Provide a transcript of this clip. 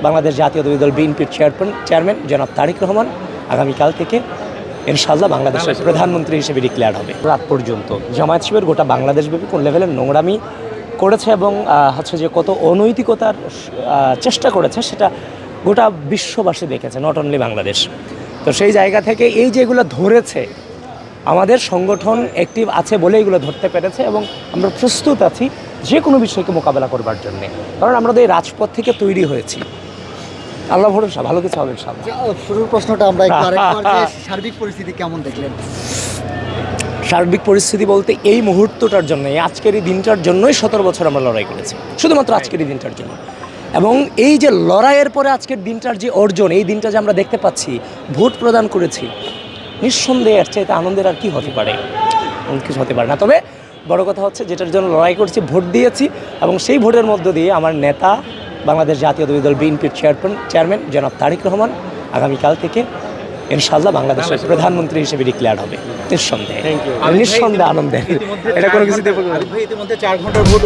বাংলাদেশ জাতীয়তাবাদী দল বিএনপির চেয়ারম্যান জনাব তারেক রহমান আগামীকাল থেকে ইনশাআল্লাহ বাংলাদেশের প্রধানমন্ত্রী হিসেবে ডিক্লেয়ার হবে। রাত পর্যন্ত জামায়াত শিবির গোটা বাংলাদেশব্যাপী কোন লেভেলের নোংরামি করেছে এবং হচ্ছে যে কত অনৈতিকতার চেষ্টা করেছে সেটা গোটা বিশ্ববাসী দেখেছে, নট অনলি বাংলাদেশ। তো সেই জায়গা থেকে এই যেগুলো ধরেছে, আমাদের সংগঠন অ্যাক্টিভ আছে বলে এগুলো ধরতে পেরেছে এবং আমরা প্রস্তুত আছি যে কোনো বিষয়কে মোকাবেলা করবার জন্যে, কারণ আমরা তো এই রাজপথ থেকে তৈরি হয়েছি। আল্লাহ ভরসা, ভালো কিছু হবে ইনশাআল্লাহ। শুরুর প্রশ্নটা আমরা একটু আরেকবার, যে সার্বিক পরিস্থিতি কেমন দেখলেন? সার্বিক পরিস্থিতি বলতে এই মুহূর্তটার জন্য, আজকের এই দিনটার জন্যই 17 বছর আমরা লড়াই করেছি, শুধুমাত্র আজকের এই দিনটার জন্য। এবং এই যে লড়াইয়ের পরে আজকের দিনটার যে অর্জন, এই দিনটা যে আমরা দেখতে পাচ্ছি, ভোট প্রদান করেছি, নিঃসন্দেহে এর চাইতে আনন্দের আর কি হতে পারে? কিছু হতে পারে না। তবে বড় কথা হচ্ছে যেটার জন্য লড়াই করছি, ভোট দিয়েছি, এবং সেই ভোটের মধ্য দিয়ে আমার নেতা বাংলাদেশ জাতীয়তাবাদী দল বিএনপির চেয়ারম্যান জনাব তারেক রহমান আগামীকাল থেকে ইনশাআল্লাহ বাংলাদেশের প্রধানমন্ত্রী হিসেবে ডিক্লেয়ার হবে। নিঃসন্দেহে আনন্দের, এটা কোনো কিছুতে। ইতিমধ্যে 4 ঘন্টার ভোট